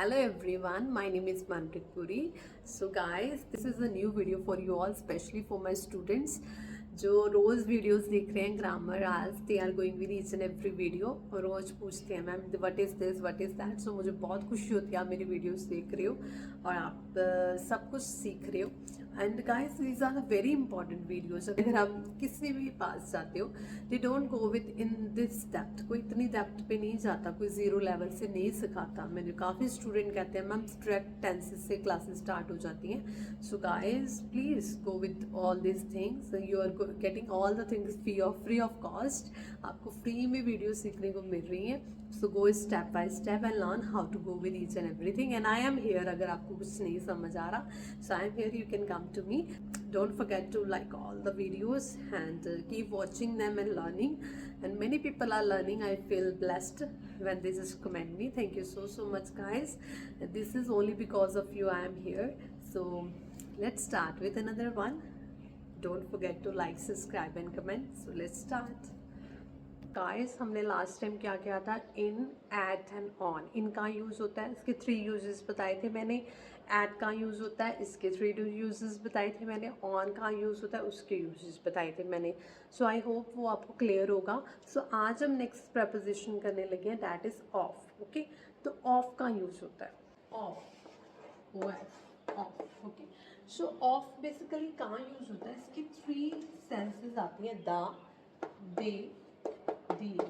Hello everyone, my name is Manpreet Puri. So guys, this is a new video for you all, especially for my students जो रोज़ videos देख रहे हैं grammar आज they are going with each and every video और रोज़ पूछते हैं ma'am what is this what is that. So मुझे बहुत खुशी होती है आप मेरी वीडियोस देख रहे हो और आप सब कुछ सीख रहे हो। And guys these are very important videos. अगर आप किसी भी पास जाते हो they don't go with in this depth, कोई इतनी डेप्थ पे नहीं जाता, कोई जीरो लेवल से नहीं सिखाता। मैंने काफ़ी स्टूडेंट कहते हैं मैम स्ट्रेक्ट टेंसेस से क्लासेस स्टार्ट हो जाती हैं। So guys please go with all this things, you are getting all the things free of cost. आपको फ्री में वीडियो सीखने को मिल रही हैं। So go step by step and learn how to go with each and everything and I am here. अगर आपको कुछ नहीं समझ आ रहा so I am here, you can come to me. Don't forget to like all the videos and keep watching them and learning. And many people are learning. I feel blessed when they just comment me. Thank you so much guys. This is only because of you I am here. So let's start with another one. Don't forget to like, subscribe and comment. So let's start. Guys हमने last time क्या किया था, इन, eight and on. इनका use होता है, इसके 3 uses बताए थे मैंने। एट का यूज़ होता है, इसके 3 यूजेस बताए थे मैंने। ऑन का यूज़ होता है, उसके यूजेस बताए थे मैंने। सो आई होप वो आपको क्लियर होगा। सो आज हम नेक्स्ट प्रपोजिशन करने लगे हैं, दैट इज़ ऑफ। ओके, तो ऑफ का यूज़ होता है, of, O F, of. Okay, so of basically कहाँ यूज़ होता है, इसकी 3 सेंसेस आती हैं, द, दे, दिया।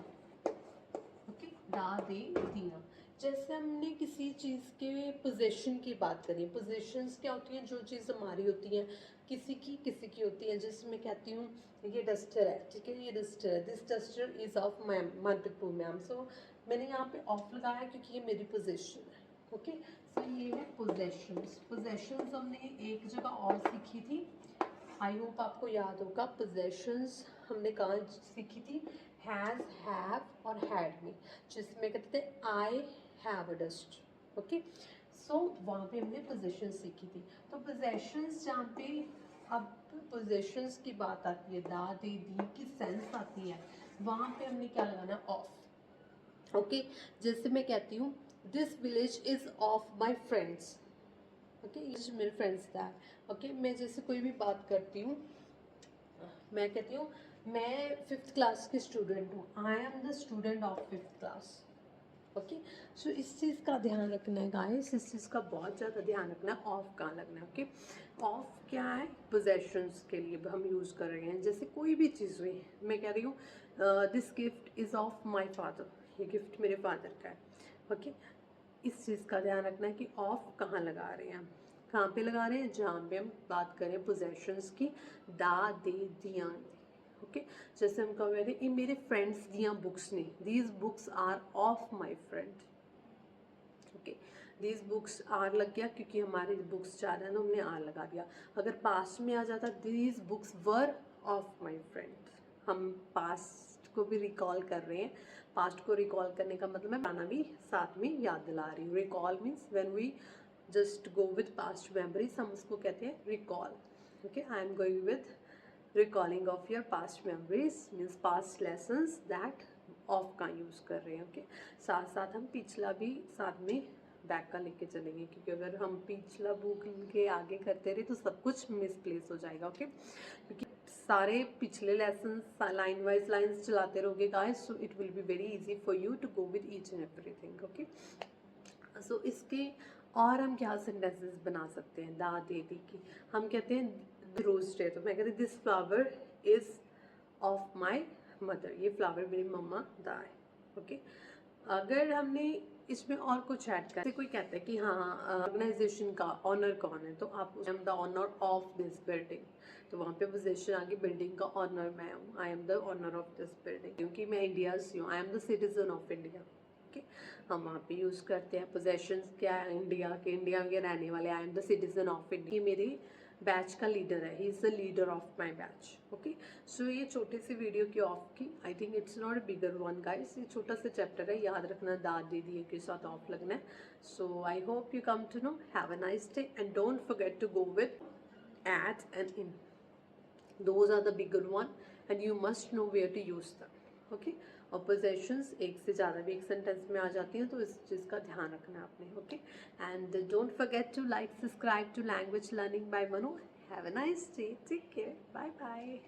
ओके, दा, दे, दिया। जैसे हमने किसी चीज़ के पोजेशन की बात करी, पोजेशंस क्या होती हैं, जो चीज़ हमारी होती है, किसी की होती है। जैसे मैं कहती हूँ ये डस्टर है, ठीक है, ये डस्टर है, this duster is of ma'am Manpreet ma'am. So मैंने यहाँ पे ऑफ लगाया क्योंकि ये मेरी पोजेशन है। ओके, सो ये है पोजेशंस। पोजेशंस हमने एक जगह और सीखी थी, आई होप आपको याद होगा। पोजेशंस हमने कहाँ सीखी थी, हैज़, हैव और हैड में, जिसमें कहते थे I have a dust. Okay, so वहाँ पे हमने पोजेशंस सीखी थी। तो पोजेशंस जहाँ पे अब पोजेशंस की बात आती है, दा, दे, दी की सेंस आती है, वहाँ पे हमने क्या लगाना, ऑफ। ओके, जैसे मैं कहती हूँ this village is of my friends. Okay, ये मेरे फ्रेंड्स का है। ओके, मैं जैसे कोई भी बात करती हूँ, मैं कहती हूँ मैं 5th क्लास की स्टूडेंट हूँ, I am the student of 5th class. Okay, so इस चीज़ का ध्यान रखना है गाइस, इस चीज़ का बहुत ज़्यादा ध्यान रखना है। ऑफ कहाँ लगना है, ओके। ऑफ क्या है, पोजेशंस के लिए हम यूज़ कर रहे हैं। जैसे कोई भी चीज़ हुई, मैं कह रही हूँ this gift is of my father, ये गिफ्ट मेरे फादर का है। ओके, इस चीज़ का ध्यान रखना है कि ऑफ कहाँ लगा रहे हैं, कहाँ पे लगा रहे हैं, जहाँ पे हम बात करें पोजेशंस की, दा, दे, दियाँ। ओके, जैसे हम कह रहे थे ये मेरे फ्रेंड्स दियाँ बुक्स ने, these books are of my friend. Okay, these books are लग गया क्योंकि हमारे बुक्स ज़्यादा है ना, हमने आर लगा दिया। अगर पास्ट में आ जाता these books were of my friend, हम पास्ट को भी रिकॉल कर रहे हैं। पास्ट को रिकॉल करने का मतलब मैं पुराना भी साथ में याद दिला रही हूँ। Recall means when we just go with past memories, हम उसको कहते हैं recall. Okay, I am going with recalling of your past memories means past lessons, that of का यूज़ कर रहे हैं। ओके, साथ साथ हम पिछला भी साथ में बैक का लेके चलेंगे, क्योंकि अगर हम पिछला बुक के आगे करते रहे तो सब कुछ मिसप्लेस हो जाएगा। ओके, क्योंकि सारे पिछले लेसन लाइन वाइज लाइन्स चलाते रहोगे guys, so it will be very easy for you to go with each and everything. Okay, so इसके और हम क्या सेंटेंसेस बना सकते हैं, दा, दे, दी की। हम कहते हैं रोज डे, तो मैं कहती हूँ this flower is of my mother, ये फ्लावर मेरी मम्मा दा है। ओके, अगर हमने इसमें और कुछ ऐड कर, कोई कहता है कि हाँ ऑर्गेनाइजेशन का ऑनर कौन है, तो आप I am the owner of this building, तो वहाँ पे पोजीशन आ गई, बिल्डिंग का ऑनर मैं हूँ, I am the owner of this building, क्योंकि मैं इंडिया से हूँ, I am the citizen of India. Okay, हम वहाँ पे यूज़ करते हैं पोजेशंस क्या है, इंडिया के, इंडिया के रहने वाले, I am the citizen of India. ये मेरे बैच का लीडर है, he is the leader of my batch. Okay, so ये छोटी सी वीडियो की ऑफ की, I think it's not a bigger one guys, ये छोटा सा चैप्टर है, याद रखना दाद दे दिए के साथ ऑफ लगना है। So I hope you come to know, have a nice day and don't forget to go with at and in, those are the bigger one and you must know where to use them. Okay, और possessions एक से ज़्यादा भी एक sentence में आ जाती हैं, तो इस चीज़ का ध्यान रखना है आपने. Okay, and don't forget to like subscribe to language learning by Manu. Have a nice day, take care, bye bye.